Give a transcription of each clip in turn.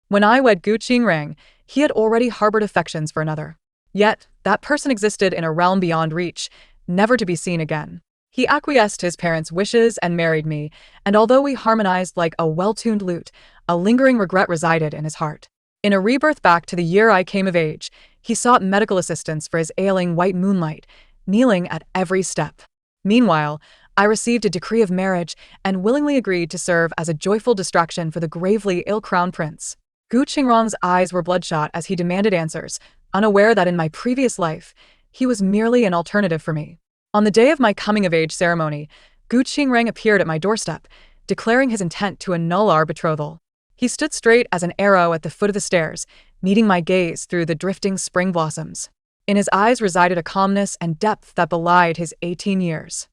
When I wed Gu Qingrang, he had already harbored affections for another. Yet, that person existed in a realm beyond reach, never to be seen again. He acquiesced to his parents' wishes and married me, and although we harmonized like a well-tuned lute, a lingering regret resided in his heart. In a rebirth back to the year I came of age, he sought medical assistance for his ailing white moonlight, kneeling at every step. Meanwhile, I received a decree of marriage and willingly agreed to serve as a joyful distraction for the gravely ill crown prince. Gu Qingrang's eyes were bloodshot as he demanded answers, unaware that in my previous life, he was merely an alternative for me. On the day of my coming-of-age ceremony, Gu Qingrang appeared at my doorstep, declaring his intent to annul our betrothal. He stood straight as an arrow at the foot of the stairs, meeting my gaze through the drifting spring blossoms. In his eyes resided a calmness and depth that belied his 18 years.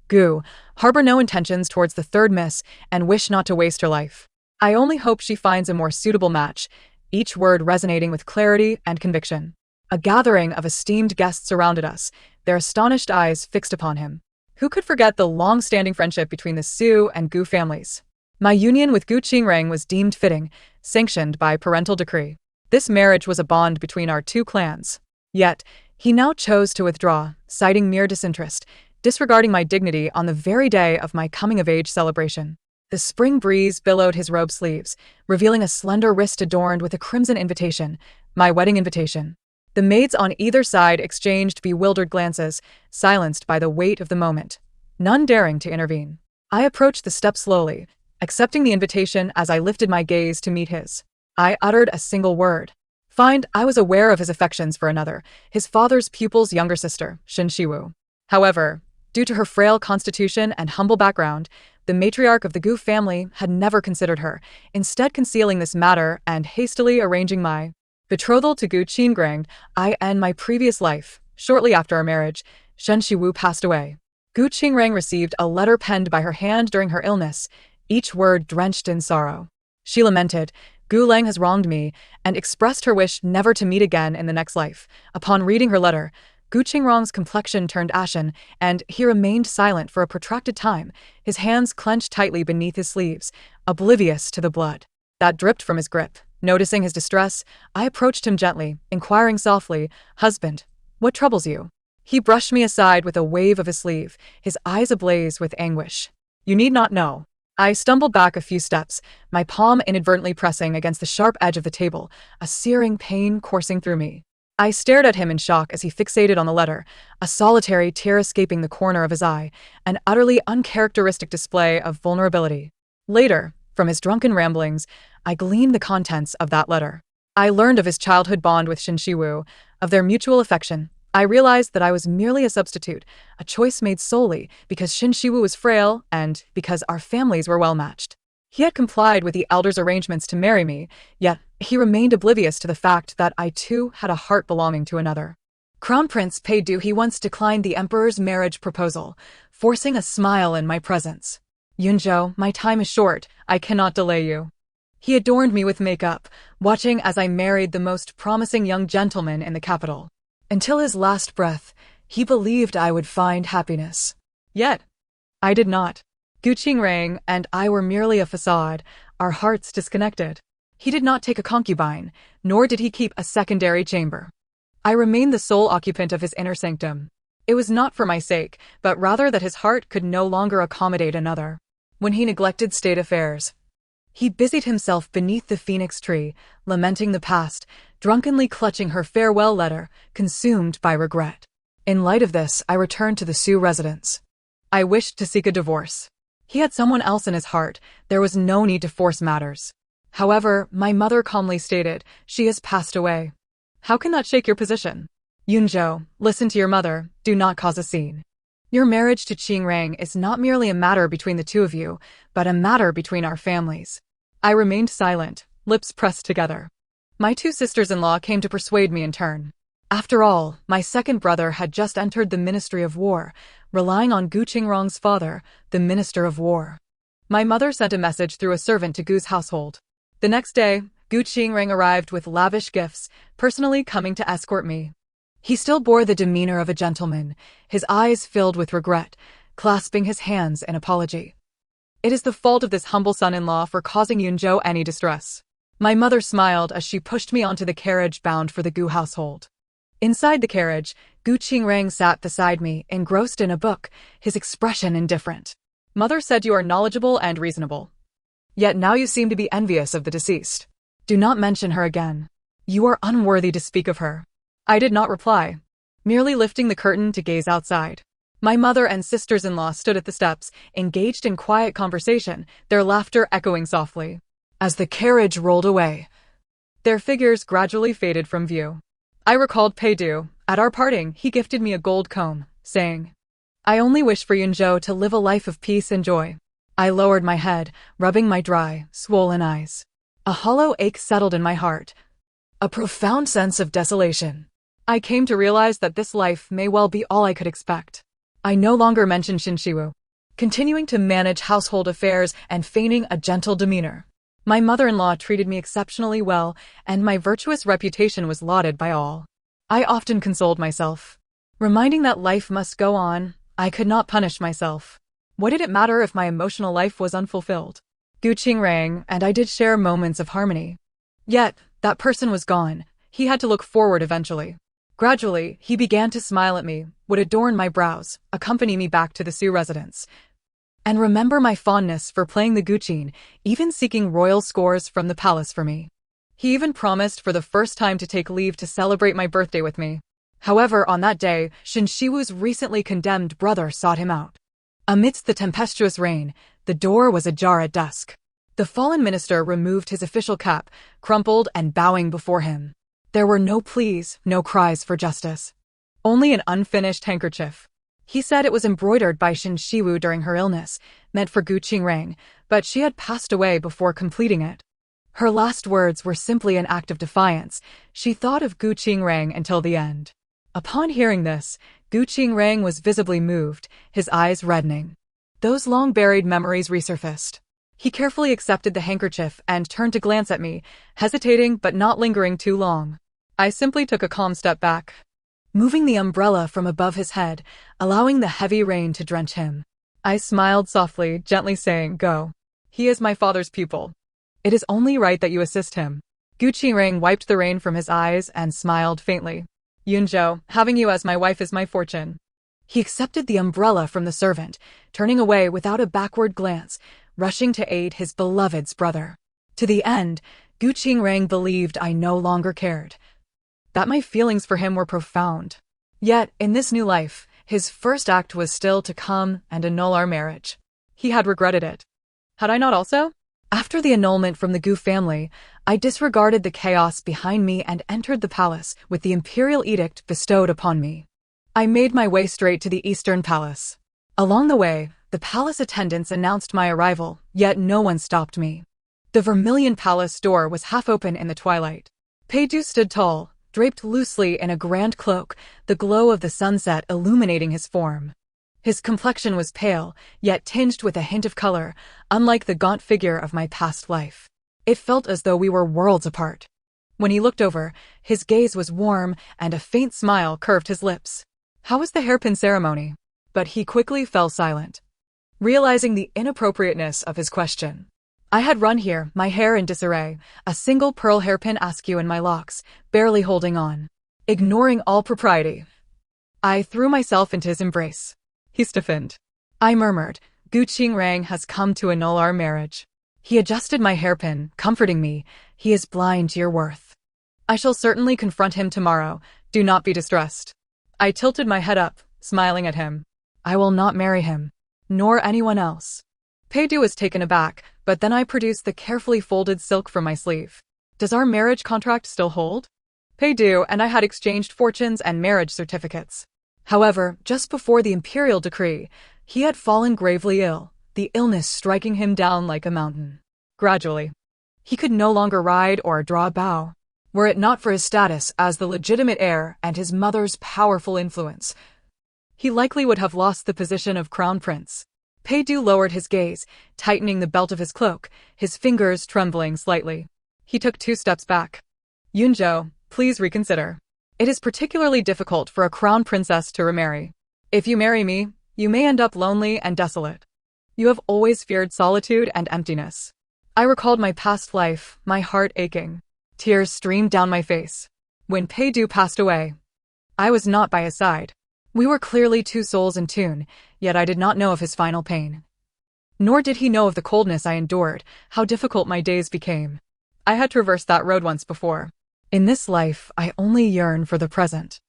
Gu, harbor no intentions towards the third miss and wish not to waste her life. I only hope she finds a more suitable match, each word resonating with clarity and conviction. A gathering of esteemed guests surrounded us, their astonished eyes fixed upon him. Who could forget the long-standing friendship between the Su and Gu families? My union with Gu Qingrang was deemed fitting, sanctioned by parental decree. This marriage was a bond between our two clans. Yet, he now chose to withdraw, citing mere disinterest, disregarding my dignity on the very day of my coming-of-age celebration. The spring breeze billowed his robe sleeves, revealing a slender wrist adorned with a crimson invitation, my wedding invitation. The maids on either side exchanged bewildered glances, silenced by the weight of the moment, none daring to intervene. I approached the steps slowly, accepting the invitation as I lifted my gaze to meet his. I uttered a single word. I was aware of his affections for another, his father's pupil's younger sister, Shen Shiwu. However, due to her frail constitution and humble background, the matriarch of the Gu family had never considered her, instead concealing this matter and hastily arranging my betrothal to Gu Qingrang. I and my previous life. Shortly after our marriage, Shen Shiwu passed away. Gu Qingrang received a letter penned by her hand during her illness, each word drenched in sorrow. She lamented, "Gu Lang has wronged me," and expressed her wish never to meet again in the next life. Upon reading her letter, Gu Qingrang's complexion turned ashen, and he remained silent for a protracted time, his hands clenched tightly beneath his sleeves, oblivious to the blood that dripped from his grip. Noticing his distress, I approached him gently, inquiring softly, "Husband, what troubles you?" He brushed me aside with a wave of his sleeve, his eyes ablaze with anguish. "You need not know." I stumbled back a few steps, my palm inadvertently pressing against the sharp edge of the table, a searing pain coursing through me. I stared at him in shock as he fixated on the letter, a solitary tear escaping the corner of his eye, an utterly uncharacteristic display of vulnerability. Later, from his drunken ramblings, I gleaned the contents of that letter. I learned of his childhood bond with Shen Shiwu, of their mutual affection. I realized that I was merely a substitute, a choice made solely because Shen Shiwu was frail and because our families were well-matched. He had complied with the elders' arrangements to marry me, yet he remained oblivious to the fact that I too had a heart belonging to another. Crown Prince Peidu he once declined the emperor's marriage proposal, forcing a smile in my presence. "Yunzhou, my time is short, I cannot delay you." He adorned me with makeup, watching as I married the most promising young gentleman in the capital. Until his last breath, he believed I would find happiness. Yet, I did not. Gu Qingrang and I were merely a facade, our hearts disconnected. He did not take a concubine, nor did he keep a secondary chamber. I remained the sole occupant of his inner sanctum. It was not for my sake, but rather that his heart could no longer accommodate another. When he neglected state affairs, he busied himself beneath the phoenix tree, lamenting the past, drunkenly clutching her farewell letter, consumed by regret. In light of this, I returned to the Su residence. I wished to seek a divorce. He had someone else in his heart, there was no need to force matters. However, my mother calmly stated, "She has passed away." How can that shake your position? Yunzhou, listen to your mother, do not cause a scene. Your marriage to Qingrang is not merely a matter between the two of you, but a matter between our families. I remained silent, lips pressed together. My two sisters-in-law came to persuade me in turn. After all, my second brother had just entered the Ministry of War, relying on Gu Qingrang's father, the Minister of War. My mother sent a message through a servant to Gu's household. The next day, Gu Qingrang arrived with lavish gifts, personally coming to escort me. He still bore the demeanor of a gentleman, his eyes filled with regret, clasping his hands in apology. "It is the fault of this humble son-in-law for causing Yunzhou any distress." My mother smiled as she pushed me onto the carriage bound for the Gu household. Inside the carriage, Gu Qingrang sat beside me, engrossed in a book, his expression indifferent. Mother said you are knowledgeable and reasonable. Yet now you seem to be envious of the deceased. Do not mention her again. You are unworthy to speak of her. I did not reply, merely lifting the curtain to gaze outside. My mother and sisters-in-law stood at the steps, engaged in quiet conversation, their laughter echoing softly. As the carriage rolled away, their figures gradually faded from view. I recalled Peidu. At our parting, he gifted me a gold comb, saying, "I only wish for Yunzhou to live a life of peace and joy." I lowered my head, rubbing my dry, swollen eyes. A hollow ache settled in my heart, a profound sense of desolation. I came to realize that this life may well be all I could expect. I no longer mentioned Shinshiwu, continuing to manage household affairs and feigning a gentle demeanor. My mother-in-law treated me exceptionally well, and my virtuous reputation was lauded by all. I often consoled myself, reminding that life must go on. I could not punish myself. What did it matter if my emotional life was unfulfilled? Gu Qingrang and I did share moments of harmony. Yet, that person was gone. He had to look forward eventually. Gradually, he began to smile at me, would adorn my brows, accompany me back to the Su residence, and remember my fondness for playing the guqin, even seeking royal scores from the palace for me. He even promised for the first time to take leave to celebrate my birthday with me. However, on that day, Shinshiwu's recently condemned brother sought him out. Amidst the tempestuous rain, the door was ajar at dusk. The fallen minister removed his official cap, crumpled and bowing before him. There were no pleas, no cries for justice. Only an unfinished handkerchief. He said it was embroidered by Shinshiwu during her illness, meant for Gu Qingrang, but she had passed away before completing it. Her last words were simply an act of defiance. She thought of Gu Qingrang until the end. Upon hearing this, Gu Qingrang was visibly moved, his eyes reddening. Those long-buried memories resurfaced. He carefully accepted the handkerchief and turned to glance at me, hesitating but not lingering too long. I simply took a calm step back, moving the umbrella from above his head, allowing the heavy rain to drench him. I smiled softly, gently saying, "Go. He is my father's pupil. It is only right that you assist him." Gu Qingrang wiped the rain from his eyes and smiled faintly. "Yunzhou, having you as my wife is my fortune." He accepted the umbrella from the servant, turning away without a backward glance, rushing to aid his beloved's brother. To the end, Gu Qingrang believed I no longer cared, that my feelings for him were profound. Yet, in this new life, his first act was still to come and annul our marriage. He had regretted it. Had I not also? After the annulment from the Gu family, I disregarded the chaos behind me and entered the palace with the imperial edict bestowed upon me. I made my way straight to the Eastern Palace. Along the way, the palace attendants announced my arrival, yet no one stopped me. The Vermilion Palace door was half open in the twilight. Peidu stood tall, draped loosely in a grand cloak, the glow of the sunset illuminating his form. His complexion was pale, yet tinged with a hint of color, unlike the gaunt figure of my past life. It felt as though we were worlds apart. When he looked over, his gaze was warm and a faint smile curved his lips. "How was the hairpin ceremony?" But he quickly fell silent, realizing the inappropriateness of his question. I had run here, my hair in disarray, a single pearl hairpin askew in my locks, barely holding on. Ignoring all propriety, I threw myself into his embrace. He stiffened. I murmured, "Gu Qingrang has come to annul our marriage." He adjusted my hairpin, comforting me. "He is blind to your worth. I shall certainly confront him tomorrow. Do not be distressed." I tilted my head up, smiling at him. "I will not marry him, nor anyone else." Peidu was taken aback, but then I produced the carefully folded silk from my sleeve. "Does our marriage contract still hold?" Peidu and I had exchanged fortunes and marriage certificates. However, just before the imperial decree, he had fallen gravely ill, the illness striking him down like a mountain. Gradually, he could no longer ride or draw a bow. Were it not for his status as the legitimate heir and his mother's powerful influence, he likely would have lost the position of crown prince. Peidu lowered his gaze, tightening the belt of his cloak, his fingers trembling slightly. He took 2 steps back. "Yunzhou, please reconsider. It is particularly difficult for a crown princess to remarry. If you marry me, you may end up lonely and desolate. You have always feared solitude and emptiness. I recalled my past life, my heart aching. Tears streamed down my face. When Pei passed away, I was not by his side. We were clearly two souls in tune, yet I did not know of his final pain. Nor did he know of the coldness I endured, how difficult my days became. I had traversed that road once before. In this life, I only yearn for the present.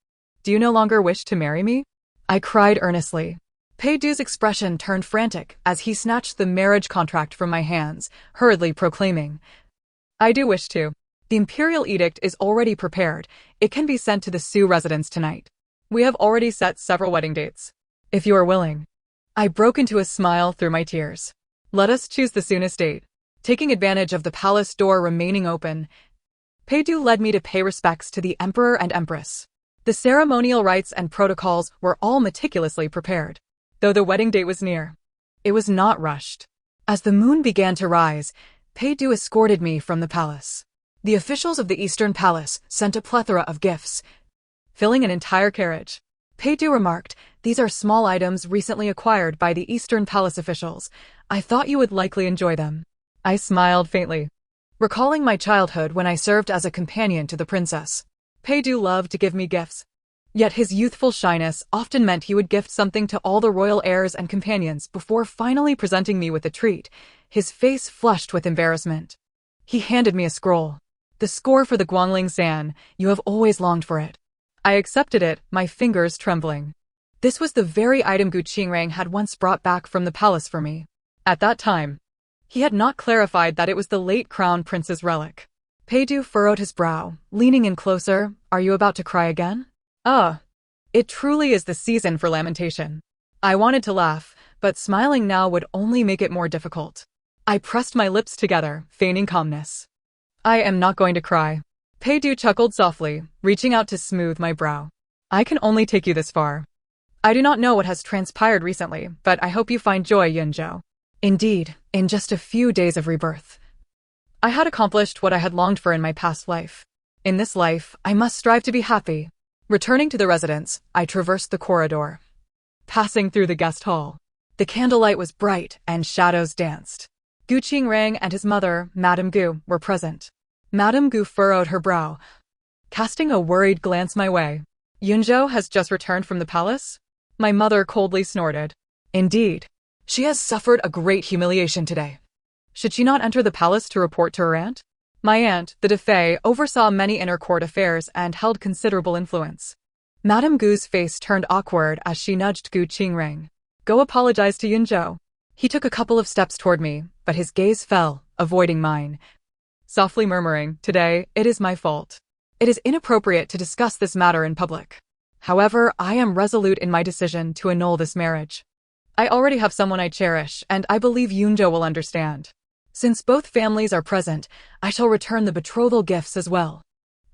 Do you no longer wish to marry me? I cried earnestly. Peidu's expression turned frantic as he snatched the marriage contract from my hands, hurriedly proclaiming, I do wish to. The imperial edict is already prepared. It can be sent to the Sioux residence tonight. We have already set several wedding dates. If you are willing. I broke into a smile through my tears. Let us choose the soonest date. Taking advantage of the palace door remaining open, Peidu led me to pay respects to the emperor and empress. The ceremonial rites and protocols were all meticulously prepared. Though the wedding date was near, it was not rushed. As the moon began to rise, Peidu escorted me from the palace. The officials of the Eastern Palace sent a plethora of gifts, filling an entire carriage. Peidu remarked, these are small items recently acquired by the Eastern Palace officials. I thought you would likely enjoy them. I smiled faintly, recalling my childhood when I served as a companion to the princess. Peidu loved to give me gifts. Yet his youthful shyness often meant he would gift something to all the royal heirs and companions before finally presenting me with a treat, his face flushed with embarrassment. He handed me a scroll. The score for the Guangling San, you have always longed for it. I accepted it, my fingers trembling. This was the very item Gu Qingrang had once brought back from the palace for me. At that time, he had not clarified that it was the late crown prince's relic. Peidu furrowed his brow, leaning in closer. Are you about to cry again? It truly is the season for lamentation. I wanted to laugh, but smiling now would only make it more difficult. I pressed my lips together, feigning calmness. I am not going to cry. Peidu chuckled softly, reaching out to smooth my brow. I can only take you this far. I do not know what has transpired recently, but I hope you find joy, Yunzhou. Indeed, in just a few days of rebirth, I had accomplished what I had longed for in my past life. In this life, I must strive to be happy. Returning to the residence, I traversed the corridor, passing through the guest hall. The candlelight was bright and shadows danced. Gu Qingrang and his mother, Madame Gu, were present. Madame Gu furrowed her brow, casting a worried glance my way. Yunzhou has just returned from the palace? My mother coldly snorted. Indeed, she has suffered a great humiliation today. Should she not enter the palace to report to her aunt? My aunt, the Defei, oversaw many inner court affairs and held considerable influence. Madame Gu's face turned awkward as she nudged Gu Qingrang. Go apologize to Yunzhou. He took a couple of steps toward me, but his gaze fell, avoiding mine. Softly murmuring, today, it is my fault. It is inappropriate to discuss this matter in public. However, I am resolute in my decision to annul this marriage. I already have someone I cherish, and I believe Yunzhou will understand. Since both families are present, I shall return the betrothal gifts as well.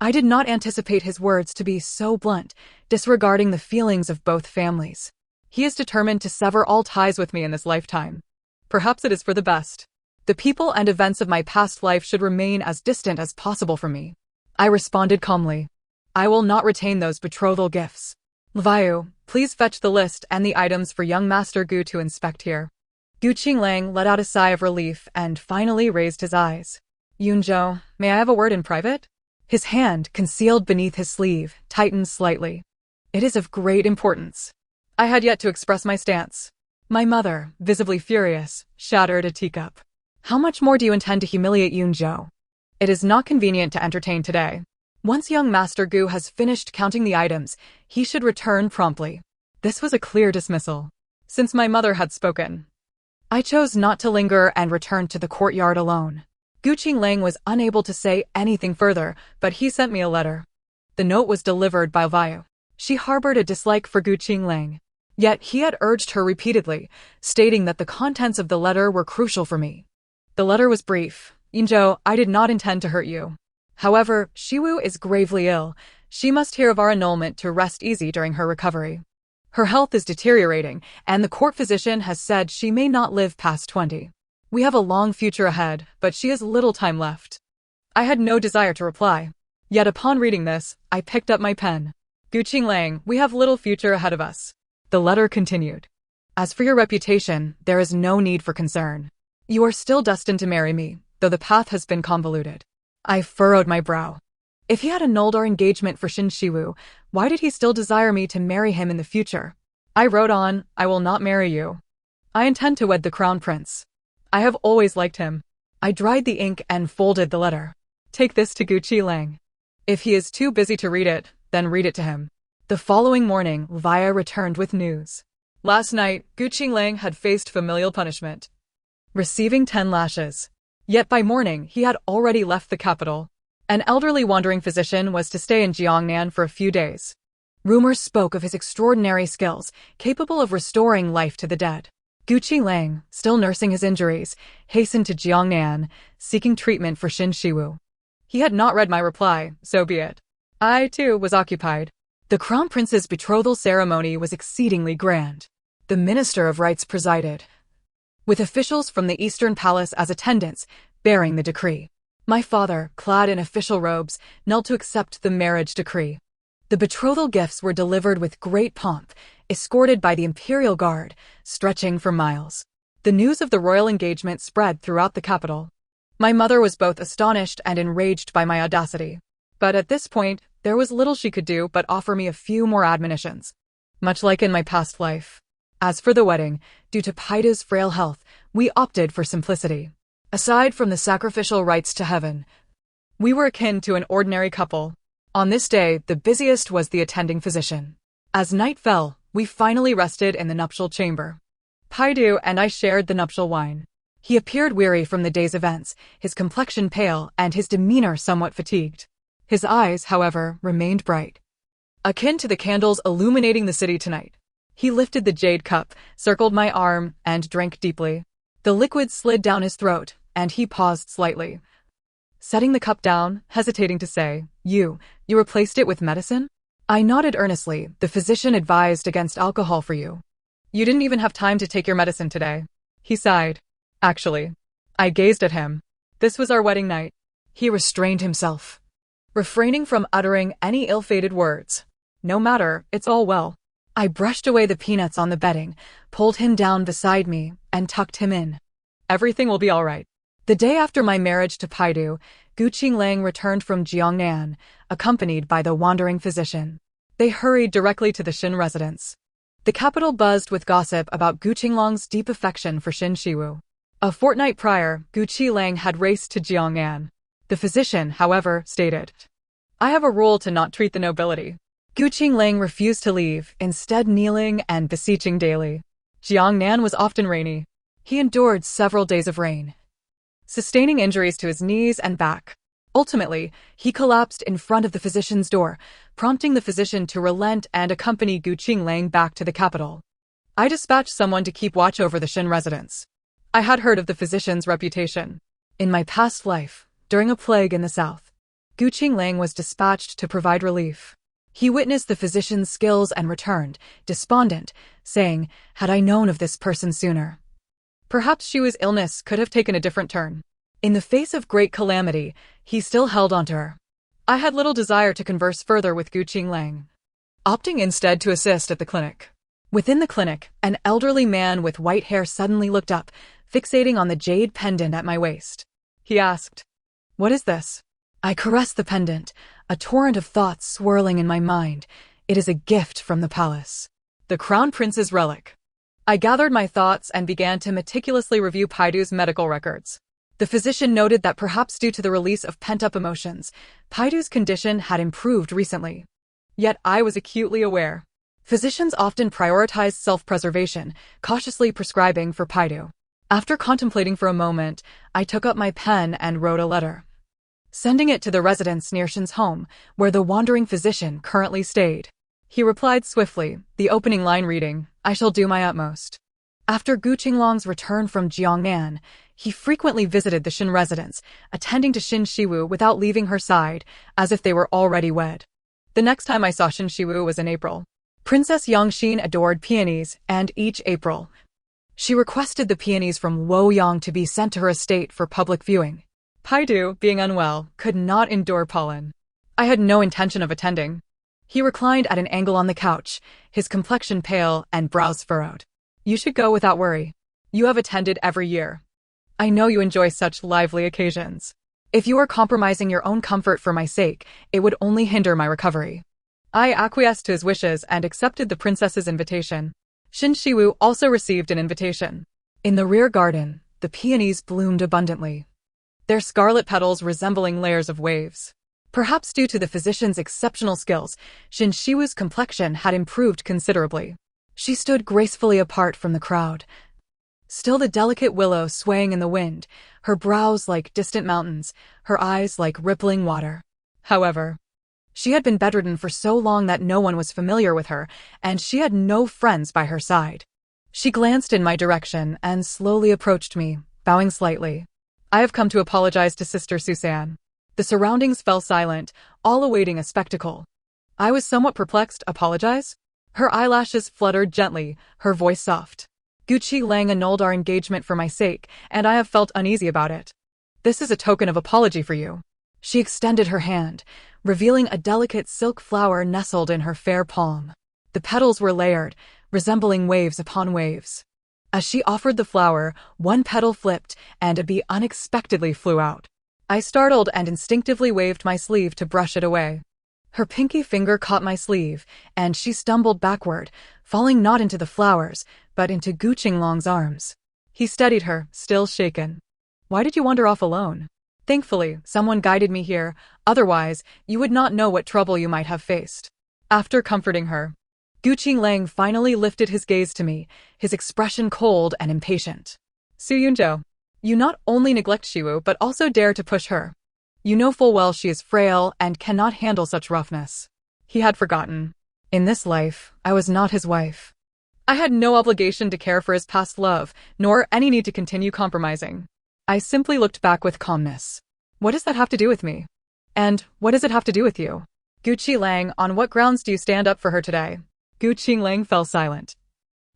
I did not anticipate his words to be so blunt, disregarding the feelings of both families. He is determined to sever all ties with me in this lifetime. Perhaps it is for the best. The people and events of my past life should remain as distant as possible from me. I responded calmly. I will not retain those betrothal gifts. Liu, please fetch the list and the items for young Master Gu to inspect here. Gu Qingrang let out a sigh of relief and finally raised his eyes. Yunzhou, may I have a word in private? His hand, concealed beneath his sleeve, tightened slightly. It is of great importance. I had yet to express my stance. My mother, visibly furious, shattered a teacup. How much more do you intend to humiliate Yunzhou? It is not convenient to entertain today. Once young Master Gu has finished counting the items, he should return promptly. This was a clear dismissal. Since my mother had spoken, I chose not to linger and returned to the courtyard alone. Gu Qingrang was unable to say anything further, but he sent me a letter. The note was delivered by Liu. She harbored a dislike for Gu Qingrang. Yet he had urged her repeatedly, stating that the contents of the letter were crucial for me. The letter was brief. Yunzhou, I did not intend to hurt you. However, Shiwu is gravely ill. She must hear of our annulment to rest easy during her recovery. Her health is deteriorating, and the court physician has said she may not live past 20. We have a long future ahead, but she has little time left. I had no desire to reply. Yet upon reading this, I picked up my pen. Gu Qingrang, we have little future ahead of us. The letter continued. As for your reputation, there is no need for concern. You are still destined to marry me, though the path has been convoluted. I furrowed my brow. If he had annulled our engagement for Shin Shiwu, why did he still desire me to marry him in the future? I wrote on, I will not marry you. I intend to wed the crown prince. I have always liked him. I dried the ink and folded the letter. Take this to Gucci Lang. If he is too busy to read it, then read it to him. The following morning, Via returned with news. Last night, Gucci Lang had faced familial punishment, receiving 10 lashes. Yet by morning, he had already left the capital. An elderly wandering physician was to stay in Jiangnan for a few days. Rumors spoke of his extraordinary skills, capable of restoring life to the dead. Gucci Lang, still nursing his injuries, hastened to Jiangnan, seeking treatment for Shin Shiwu. He had not read my reply, so be it. I, too, was occupied. The crown prince's betrothal ceremony was exceedingly grand. The minister of rites presided, with officials from the Eastern Palace as attendants, bearing the decree. My father, clad in official robes, knelt to accept the marriage decree. The betrothal gifts were delivered with great pomp, escorted by the imperial guard, stretching for miles. The news of the royal engagement spread throughout the capital. My mother was both astonished and enraged by my audacity. But at this point, there was little she could do but offer me a few more admonitions. Much like in my past life. As for the wedding, due to Paidu's frail health, we opted for simplicity. Aside from the sacrificial rites to heaven, we were akin to an ordinary couple. On this day, the busiest was the attending physician. As night fell, we finally rested in the nuptial chamber. Paidu and I shared the nuptial wine. He appeared weary from the day's events, his complexion pale and his demeanor somewhat fatigued. His eyes, however, remained bright, akin to the candles illuminating the city tonight. He lifted the jade cup, circled my arm, and drank deeply. The liquid slid down his throat, and he paused slightly, setting the cup down, hesitating to say, You replaced it with medicine? I nodded earnestly. The physician advised against alcohol for you. You didn't even have time to take your medicine today. He sighed. Actually, I gazed at him. This was our wedding night. He restrained himself, refraining from uttering any ill-fated words. No matter, it's all well. I brushed away the peanuts on the bedding, pulled him down beside me, and tucked him in. Everything will be all right. The day after my marriage to Paidu, Guqing Lang returned from Jiangnan, accompanied by the wandering physician. They hurried directly to the Shin residence. The capital buzzed with gossip about Guqing Lang's deep affection for Shin Shiwu. A fortnight prior, Guqi Lang had raced to Jiangnan. The physician, however, stated, I have a rule to not treat the nobility. Guqing Lang refused to leave, instead kneeling and beseeching daily. Jiangnan was often rainy. He endured several days of rain, sustaining injuries to his knees and back. Ultimately, he collapsed in front of the physician's door, prompting the physician to relent and accompany Guqing Lang back to the capital. I dispatched someone to keep watch over the Shin residence. I had heard of the physician's reputation. In my past life, during a plague in the south, Guqing Lang was dispatched to provide relief. He witnessed the physician's skills and returned, despondent, saying, Had I known of this person sooner, perhaps Shiwu's illness could have taken a different turn. In the face of great calamity, he still held on to her. I had little desire to converse further with Guqing Lang, opting instead to assist at the clinic. Within the clinic, an elderly man with white hair suddenly looked up, fixating on the jade pendant at my waist. He asked, What is this? I caressed the pendant, a torrent of thoughts swirling in my mind. It is a gift from the palace. The crown prince's relic. I gathered my thoughts and began to meticulously review Paidu's medical records. The physician noted that perhaps due to the release of pent-up emotions, Paidu's condition had improved recently. Yet I was acutely aware. Physicians often prioritize self-preservation, cautiously prescribing for Paidu. After contemplating for a moment, I took up my pen and wrote a letter, sending it to the residence near Shin's home, where the wandering physician currently stayed. He replied swiftly, the opening line reading, I shall do my utmost. After Guqing Lang's return from Jiangnan, he frequently visited the Shin residence, attending to Shin Shiwu without leaving her side, as if they were already wed. The next time I saw Shin Shiwu was in April. Princess Yangxin adored peonies, and each April, she requested the peonies from Luoyang to be sent to her estate for public viewing. Paidu, being unwell, could not endure pollen. I had no intention of attending. He reclined at an angle on the couch, his complexion pale and brows furrowed. You should go without worry. You have attended every year. I know you enjoy such lively occasions. If you are compromising your own comfort for my sake, it would only hinder my recovery." I acquiesced to his wishes and accepted the princess's invitation. Shin Shiwu also received an invitation. In the rear garden, the peonies bloomed abundantly, their scarlet petals resembling layers of waves. Perhaps due to the physician's exceptional skills, Shin Shiwu's complexion had improved considerably. She stood gracefully apart from the crowd, still the delicate willow swaying in the wind, her brows like distant mountains, her eyes like rippling water. However, she had been bedridden for so long that no one was familiar with her, and she had no friends by her side. She glanced in my direction and slowly approached me, bowing slightly. "I have come to apologize to Sister Suzanne." The surroundings fell silent, all awaiting a spectacle. I was somewhat perplexed. Apologize? Her eyelashes fluttered gently, her voice soft. "Gucci Lang annulled our engagement for my sake, and I have felt uneasy about it. This is a token of apology for you." She extended her hand, revealing a delicate silk flower nestled in her fair palm. The petals were layered, resembling waves upon waves. As she offered the flower, one petal flipped, and a bee unexpectedly flew out. I startled and instinctively waved my sleeve to brush it away. Her pinky finger caught my sleeve, and she stumbled backward, falling not into the flowers, but into Gu Qinglong's arms. He steadied her, still shaken. "Why did you wander off alone?" "Thankfully, someone guided me here, otherwise, you would not know what trouble you might have faced." After comforting her, Gu Qinglang finally lifted his gaze to me, his expression cold and impatient. "Su Yunzhou, you not only neglect Shiwu but also dare to push her. You know full well she is frail and cannot handle such roughness." He had forgotten. In this life, I was not his wife. I had no obligation to care for his past love, nor any need to continue compromising. I simply looked back with calmness. "What does that have to do with me? And what does it have to do with you? Gu Qinglang, on what grounds do you stand up for her today?" Gu Qinglang fell silent,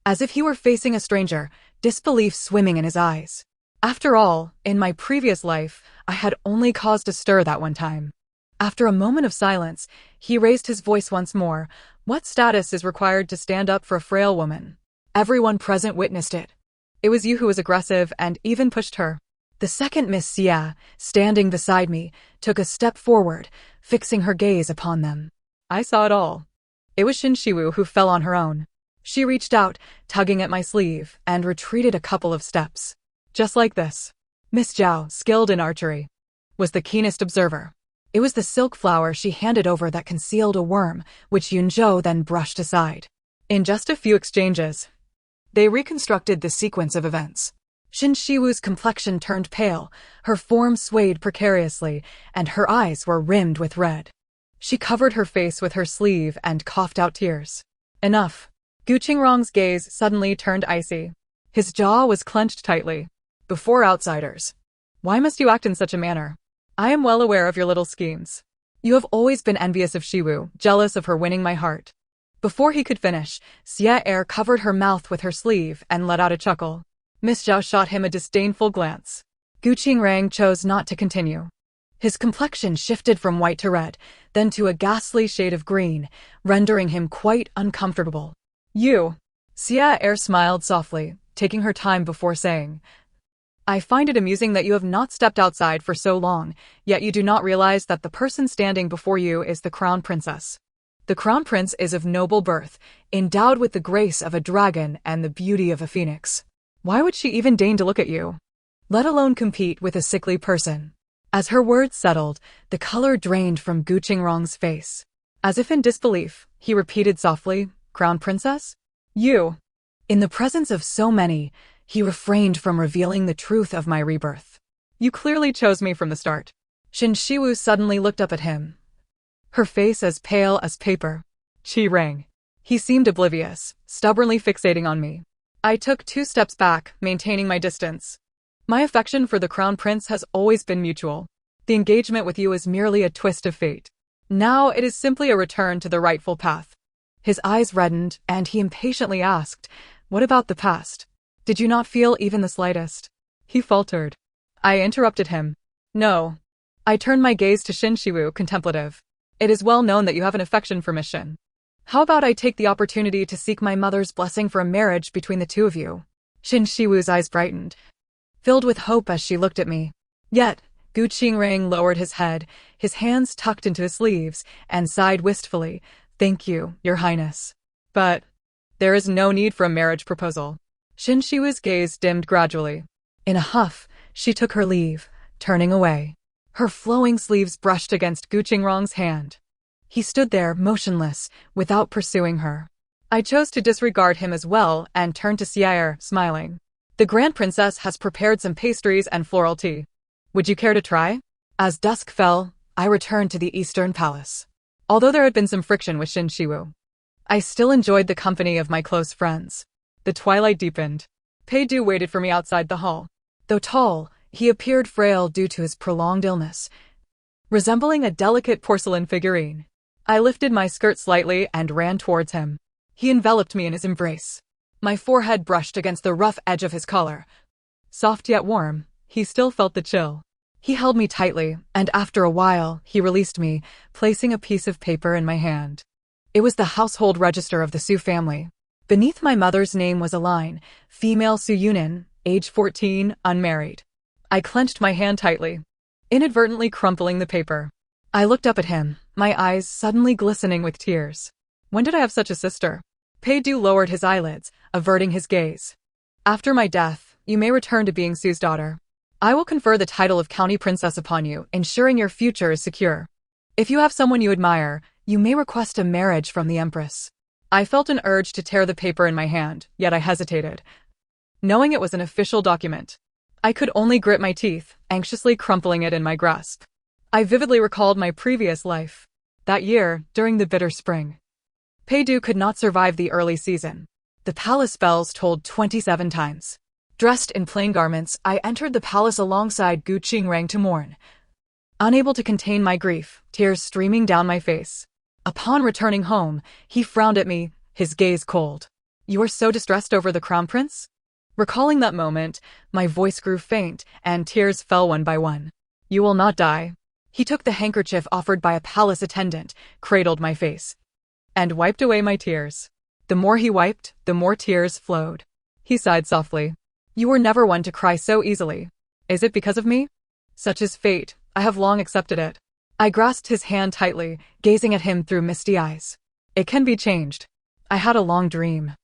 as if he were facing a stranger, disbelief swimming in his eyes. After all, in my previous life, I had only caused a stir that one time. After a moment of silence, he raised his voice once more. "What status is required to stand up for a frail woman?" Everyone present witnessed it. "It was you who was aggressive and even pushed her." The second Miss Xia, standing beside me, took a step forward, fixing her gaze upon them. "I saw it all. It was Shin Shiwu who fell on her own." She reached out, tugging at my sleeve, and retreated a couple of steps. Just like this. Miss Zhao, skilled in archery, was the keenest observer. It was the silk flower she handed over that concealed a worm, which Yunzhou then brushed aside. In just a few exchanges, they reconstructed the sequence of events. Shin Shiwu's complexion turned pale, her form swayed precariously, and her eyes were rimmed with red. She covered her face with her sleeve and coughed out tears. "Enough." Gu Qingrong's gaze suddenly turned icy. His jaw was clenched tightly. "Before outsiders, why must you act in such a manner? I am well aware of your little schemes. You have always been envious of Shiwu, jealous of her winning my heart." Before he could finish, Xia Er covered her mouth with her sleeve and let out a chuckle. Miss Zhao shot him a disdainful glance. Gu Qingrang chose not to continue. His complexion shifted from white to red, then to a ghastly shade of green, rendering him quite uncomfortable. "You." Xia Er smiled softly, taking her time before saying, "I find it amusing that you have not stepped outside for so long, yet you do not realize that the person standing before you is the crown princess. The crown prince is of noble birth, endowed with the grace of a dragon and the beauty of a phoenix. Why would she even deign to look at you, let alone compete with a sickly person?" As her words settled, the color drained from Gu Qingrong's face. As if in disbelief, he repeated softly, "Crown princess? You." In the presence of so many, he refrained from revealing the truth of my rebirth. "You clearly chose me from the start." Shin Shiwu suddenly looked up at him, her face as pale as paper. Qi rang. He seemed oblivious, stubbornly fixating on me. I took 2 steps back, maintaining my distance. "My affection for the crown prince has always been mutual. The engagement with you is merely a twist of fate. Now it is simply a return to the rightful path." His eyes reddened, and he impatiently asked, "What about the past? Did you not feel even the slightest?" He faltered. I interrupted him. "No." I turned my gaze to Shin Shiwu, contemplative. "It is well known that you have an affection for Miss Shin. How about I take the opportunity to seek my mother's blessing for a marriage between the two of you?" Shin Shiwu's eyes brightened. filled with hope as she looked at me. Yet, Gu Qingrang lowered his head, his hands tucked into his sleeves, and sighed wistfully. "Thank you, Your Highness. But there is no need for a marriage proposal." Xin Shiwu's gaze dimmed gradually. In a huff, she took her leave, turning away. Her flowing sleeves brushed against Gu Qingrang's hand. He stood there, motionless, without pursuing her. I chose to disregard him as well and turned to Xiaer, smiling. "The Grand Princess has prepared some pastries and floral tea. Would you care to try?" As dusk fell, I returned to the Eastern Palace. Although there had been some friction with Xin Shiwu, I still enjoyed the company of my close friends. The twilight deepened. Pei Du waited for me outside the hall. Though tall, he appeared frail due to his prolonged illness, resembling a delicate porcelain figurine. I lifted my skirt slightly and ran towards him. He enveloped me in his embrace. My forehead brushed against the rough edge of his collar. Soft yet warm, he still felt the chill. He held me tightly, and after a while, he released me, placing a piece of paper in my hand. It was the household register of the Su family. Beneath my mother's name was a line, female Su Yunin, age 14, unmarried. I clenched my hand tightly, inadvertently crumpling the paper. I looked up at him, my eyes suddenly glistening with tears. When did I have such a sister? Pei Du lowered his eyelids, averting his gaze. "After my death, you may return to being Su's daughter. I will confer the title of County Princess upon you, ensuring your future is secure. If you have someone you admire, you may request a marriage from the Empress." I felt an urge to tear the paper in my hand, yet I hesitated, knowing it was an official document. I could only grit my teeth, anxiously crumpling it in my grasp. I vividly recalled my previous life. That year, during the bitter spring, Pei Du could not survive the early season. The palace bells tolled 27 times. Dressed in plain garments, I entered the palace alongside Gu Qingrang to mourn. Unable to contain my grief, tears streaming down my face. Upon returning home, he frowned at me, his gaze cold. "You are so distressed over the crown prince?" Recalling that moment, my voice grew faint, and tears fell one by one. "You will not die." He took the handkerchief offered by a palace attendant, cradled my face, and wiped away my tears. The more he wiped, the more tears flowed. He sighed softly. "You were never one to cry so easily. Is it because of me? Such is fate, I have long accepted it." I grasped his hand tightly, gazing at him through misty eyes. "It can be changed. I had a long dream."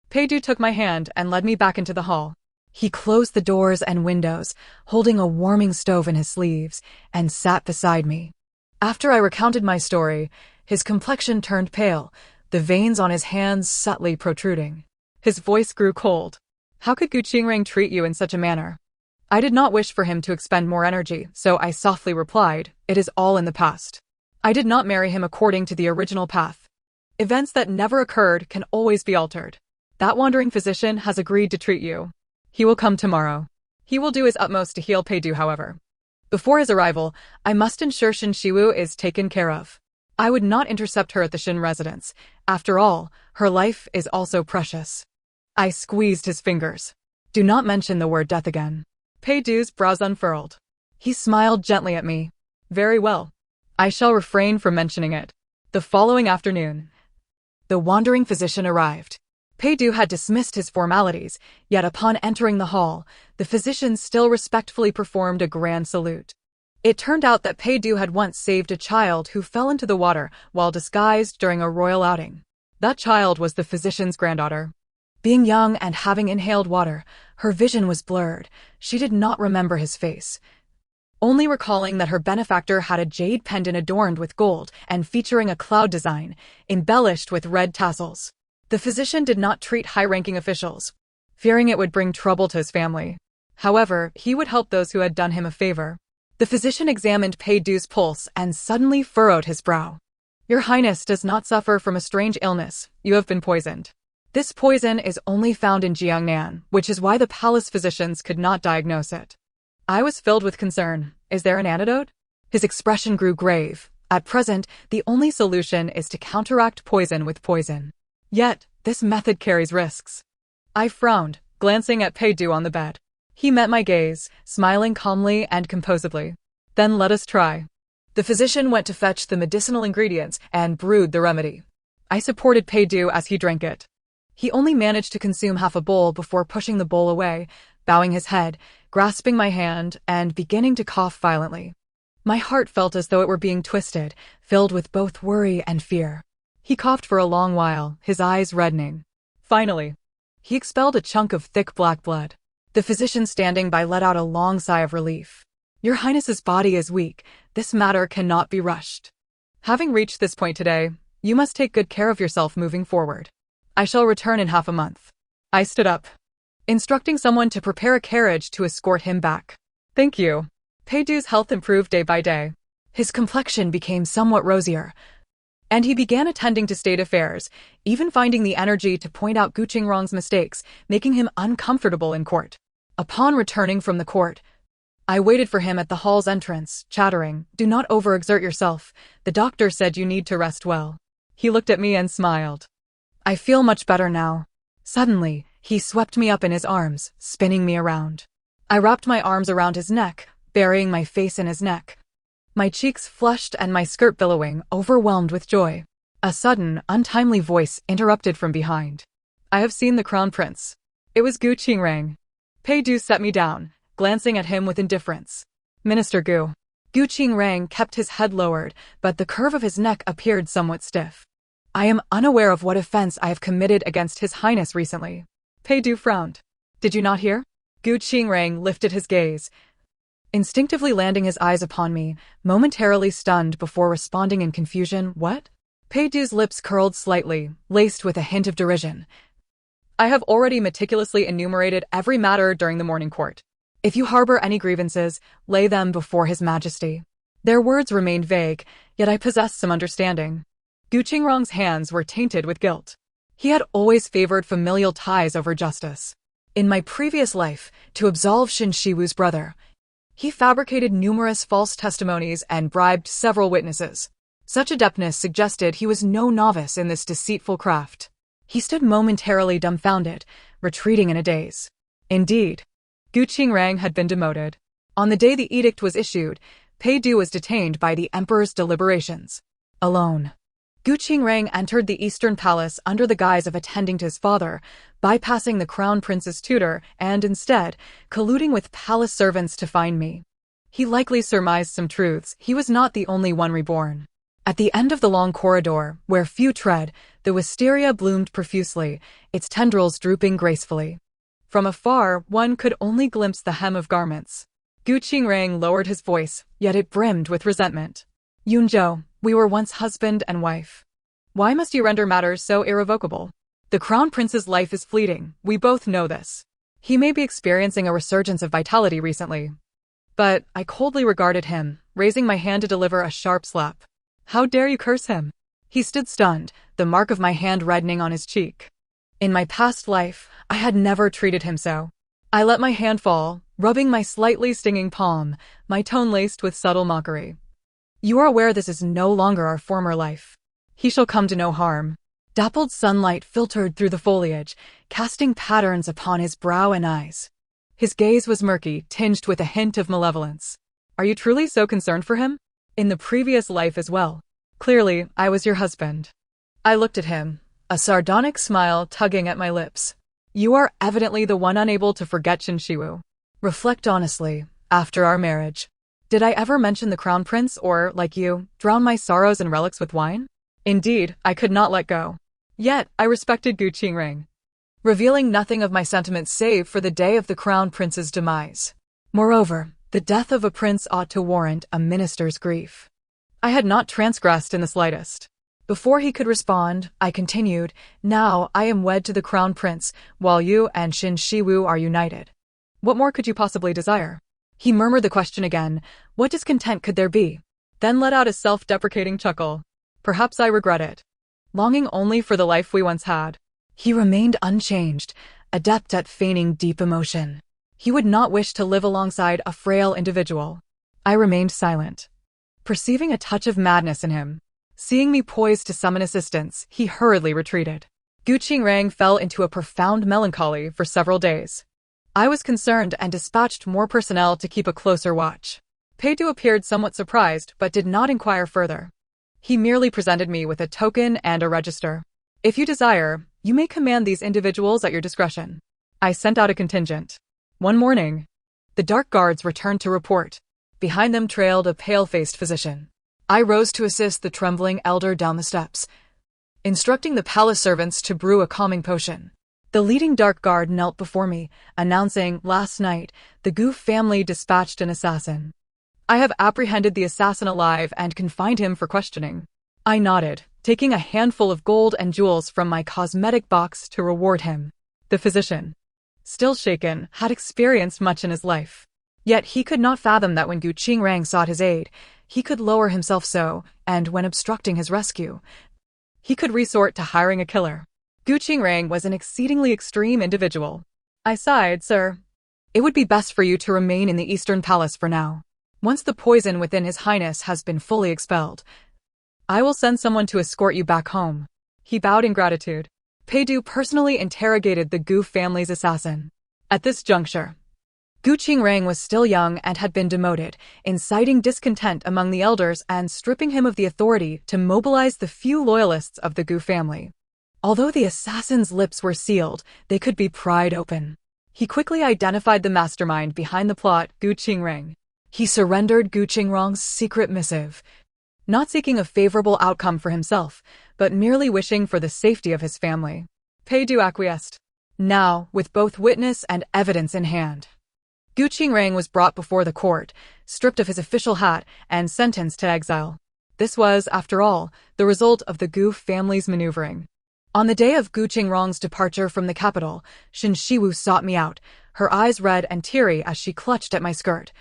Pei Du took my hand and led me back into the hall. He closed the doors and windows, holding a warming stove in his sleeves, and sat beside me. After I recounted my story, his complexion turned pale, the veins on his hands subtly protruding. His voice grew cold. "How could Gu Qingrang treat you in such a manner?" I did not wish for him to expend more energy, so I softly replied, "It is all in the past. I did not marry him according to the original path. Events that never occurred can always be altered. That wandering physician has agreed to treat you. He will come tomorrow. He will do his utmost to heal Pei Du, however. Before his arrival, I must ensure Xin Shiwu is taken care of. I would not intercept her at the Xin residence. After all, her life is also precious." I squeezed his fingers. "Do not mention the word death again." Pei Du's brows unfurled. He smiled gently at me. "Very well. I shall refrain from mentioning it." The following afternoon, the wandering physician arrived. Pei Du had dismissed his formalities, yet upon entering the hall, the physician still respectfully performed a grand salute. It turned out that Pei Du had once saved a child who fell into the water while disguised during a royal outing. That child was the physician's granddaughter. Being young and having inhaled water, her vision was blurred. She did not remember his face, only recalling that her benefactor had a jade pendant adorned with gold and featuring a cloud design, embellished with red tassels. The physician did not treat high-ranking officials, fearing it would bring trouble to his family. However, he would help those who had done him a favor. The physician examined Pei Du's pulse and suddenly furrowed his brow. "Your Highness does not suffer from a strange illness. You have been poisoned. This poison is only found in Jiangnan, which is why the palace physicians could not diagnose it." I was filled with concern. "Is there an antidote?" His expression grew grave. "At present, the only solution is to counteract poison with poison. Yet, this method carries risks." I frowned, glancing at Pei Du on the bed. He met my gaze, smiling calmly and composedly. "Then let us try." The physician went to fetch the medicinal ingredients and brewed the remedy. I supported Pei Du as he drank it. He only managed to consume half a bowl before pushing the bowl away, bowing his head, grasping my hand, and beginning to cough violently. My heart felt as though it were being twisted, filled with both worry and fear. He coughed for a long while, his eyes reddening. Finally, he expelled a chunk of thick black blood. The physician standing by let out a long sigh of relief. Your Highness's body is weak. This matter cannot be rushed. Having reached this point today, you must take good care of yourself moving forward. I shall return in half a month. I stood up, instructing someone to prepare a carriage to escort him back. Thank you. Peidu's health improved day by day. His complexion became somewhat rosier, and he began attending to state affairs, even finding the energy to point out Gu Qingrong's mistakes, making him uncomfortable in court. Upon returning from the court, I waited for him at the hall's entrance, chattering, "Do not overexert yourself. The doctor said you need to rest well." He looked at me and smiled. I feel much better now. Suddenly, he swept me up in his arms, spinning me around. I wrapped my arms around his neck, burying my face in his neck. My cheeks flushed and my skirt billowing, overwhelmed with joy. A sudden, untimely voice interrupted from behind. I have seen the Crown Prince. It was Gu Qingrong. Peidu set me down, glancing at him with indifference. Minister Gu. Gu Qingrong kept his head lowered, but the curve of his neck appeared somewhat stiff. I am unaware of what offense I have committed against His Highness recently. Peidu frowned. Did you not hear? Gu Qingrong lifted his gaze, instinctively landing his eyes upon me, momentarily stunned before responding in confusion. What? Peidu's lips curled slightly, laced with a hint of derision. I have already meticulously enumerated every matter during the morning court. If you harbor any grievances, lay them before His Majesty. Their words remained vague, yet I possessed some understanding. Gu Qingrong's hands were tainted with guilt. He had always favored familial ties over justice. In my previous life, to absolve Shin Shiwu's brother, he fabricated numerous false testimonies and bribed several witnesses. Such adeptness suggested he was no novice in this deceitful craft. He stood momentarily dumbfounded, retreating in a daze. Indeed, Gu Qingrong had been demoted. On the day the edict was issued, Peidu was detained by the Emperor's deliberations. Alone, Gu Qingrong entered the Eastern Palace under the guise of attending to his father, bypassing the Crown Prince's tutor and, instead, colluding with palace servants to find me. He likely surmised some truths. He was not the only one reborn. At the end of the long corridor, where few tread, the wisteria bloomed profusely, its tendrils drooping gracefully. From afar, one could only glimpse the hem of garments. Gu Qingrong lowered his voice, yet it brimmed with resentment. Yunzhou, we were once husband and wife. Why must you render matters so irrevocable? The Crown Prince's life is fleeting, we both know this. He may be experiencing a resurgence of vitality recently. But I coldly regarded him, raising my hand to deliver a sharp slap. How dare you curse him? He stood stunned, the mark of my hand reddening on his cheek. In my past life, I had never treated him so. I let my hand fall, rubbing my slightly stinging palm, my tone laced with subtle mockery. You are aware this is no longer our former life. He shall come to no harm. Dappled sunlight filtered through the foliage, casting patterns upon his brow and eyes. His gaze was murky, tinged with a hint of malevolence. Are you truly so concerned for him? In the previous life as well. Clearly, I was your husband. I looked at him, a sardonic smile tugging at my lips. You are evidently the one unable to forget Shin Shiwu. Reflect honestly, after our marriage. Did I ever mention the Crown Prince or, like you, drown my sorrows and relics with wine? Indeed, I could not let go. Yet, I respected Gu Qingrong, revealing nothing of my sentiments save for the day of the Crown Prince's demise. Moreover, the death of a prince ought to warrant a minister's grief. I had not transgressed in the slightest. Before he could respond, I continued, now I am wed to the Crown Prince, while you and Shin Shiwu are united. What more could you possibly desire? He murmured the question again. What discontent could there be? Then let out a self-deprecating chuckle. Perhaps I regret it. Longing only for the life we once had. He remained unchanged, adept at feigning deep emotion. He would not wish to live alongside a frail individual. I remained silent, perceiving a touch of madness in him. Seeing me poised to summon assistance, he hurriedly retreated. Gu Qingrong fell into a profound melancholy for several days. I was concerned and dispatched more personnel to keep a closer watch. Peidu appeared somewhat surprised but did not inquire further. He merely presented me with a token and a register. If you desire, you may command these individuals at your discretion. I sent out a contingent. One morning, the dark guards returned to report. Behind them trailed a pale-faced physician. I rose to assist the trembling elder down the steps, instructing the palace servants to brew a calming potion. The leading dark guard knelt before me, announcing, "Last night, the Goof family dispatched an assassin. I have apprehended the assassin alive and confined him for questioning." I nodded, taking a handful of gold and jewels from my cosmetic box to reward him. The physician, still shaken, had experienced much in his life. Yet he could not fathom that when Gu Qingrang sought his aid, he could lower himself so, and when obstructing his rescue, he could resort to hiring a killer. Gu Qingrang was an exceedingly extreme individual. I sighed, "Sir, it would be best for you to remain in the Eastern Palace for now. Once the poison within His Highness has been fully expelled, I will send someone to escort you back home." He bowed in gratitude. Peidu personally interrogated the Gu family's assassin. At this juncture, Gu Qingrang was still young and had been demoted, inciting discontent among the elders and stripping him of the authority to mobilize the few loyalists of the Gu family. Although the assassin's lips were sealed, they could be pried open. He quickly identified the mastermind behind the plot, Gu Qingrang. He surrendered Gu Qingrang's secret missive, not seeking a favorable outcome for himself, but merely wishing for the safety of his family. Peidu acquiesced. Now, with both witness and evidence in hand, Gu Qingrang was brought before the court, stripped of his official hat, and sentenced to exile. This was, after all, the result of the Gu family's maneuvering. On the day of Gu Qingrang's departure from the capital, Shen Shiwu sought me out, her eyes red and teary as she clutched at my skirt,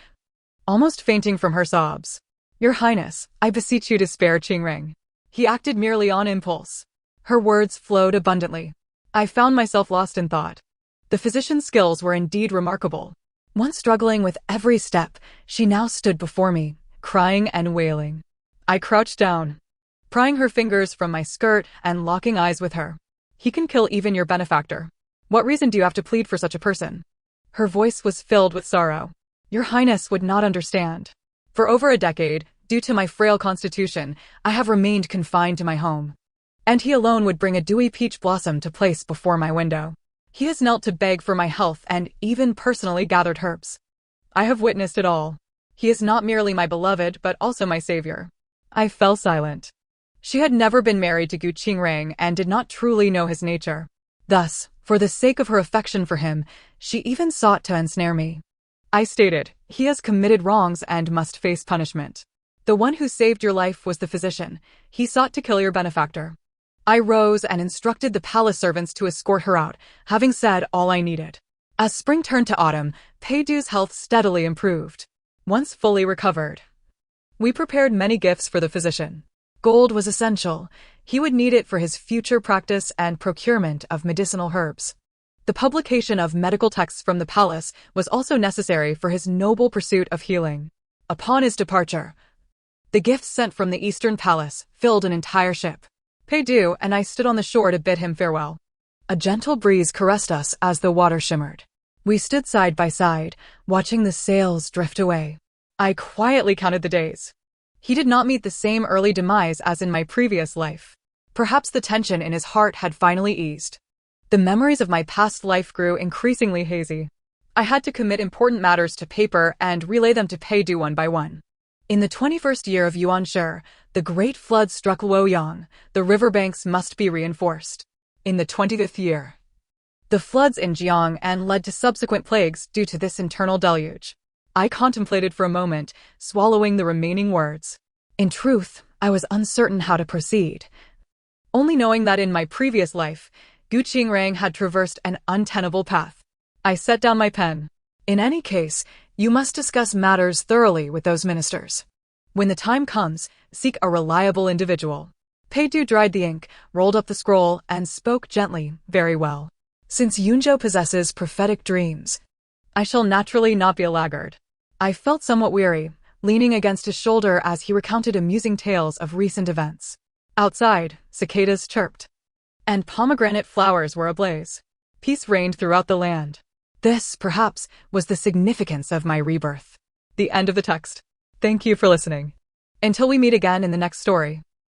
almost fainting from her sobs. "Your Highness, I beseech you to spare Qingrang. He acted merely on impulse." Her words flowed abundantly. I found myself lost in thought. The physician's skills were indeed remarkable. Once struggling with every step, she now stood before me, crying and wailing. I crouched down, prying her fingers from my skirt and locking eyes with her. "He can kill even your benefactor. What reason do you have to plead for such a person?" Her voice was filled with sorrow. "Your Highness would not understand. For over a decade, due to my frail constitution, I have remained confined to my home. And he alone would bring a dewy peach blossom to place before my window. He has knelt to beg for my health and even personally gathered herbs. I have witnessed it all. He is not merely my beloved, but also my savior." I fell silent. She had never been married to Gu Qingrang and did not truly know his nature. Thus, for the sake of her affection for him, she even sought to ensnare me. I stated, "He has committed wrongs and must face punishment. The one who saved your life was the physician. He sought to kill your benefactor." I rose and instructed the palace servants to escort her out, having said all I needed. As spring turned to autumn, Peidu's health steadily improved. Once fully recovered, we prepared many gifts for the physician. Gold was essential. He would need it for his future practice and procurement of medicinal herbs. The publication of medical texts from the palace was also necessary for his noble pursuit of healing. Upon his departure, the gifts sent from the Eastern Palace filled an entire ship. Peidu and I stood on the shore to bid him farewell. A gentle breeze caressed us as the water shimmered. We stood side by side, watching the sails drift away. I quietly counted the days. He did not meet the same early demise as in my previous life. Perhaps the tension in his heart had finally eased. The memories of my past life grew increasingly hazy. I had to commit important matters to paper and relay them to Peidu one by one. In the 21st year of Yuan Shi, the great flood struck Luoyang. The riverbanks must be reinforced. In the 25th year, the floods in Jiang'an led to subsequent plagues due to this internal deluge. I contemplated for a moment, swallowing the remaining words. In truth, I was uncertain how to proceed, only knowing that in my previous life, Gu Qingrang had traversed an untenable path. I set down my pen. In any case, you must discuss matters thoroughly with those ministers. When the time comes, seek a reliable individual. Peidu dried the ink, rolled up the scroll, and spoke gently, "Very well. Since Yunzhou possesses prophetic dreams, I shall naturally not be a laggard." I felt somewhat weary, leaning against his shoulder as he recounted amusing tales of recent events. Outside, cicadas chirped, and pomegranate flowers were ablaze. Peace reigned throughout the land. This, perhaps, was the significance of my rebirth. The end of the text. Thank you for listening. Until we meet again in the next story.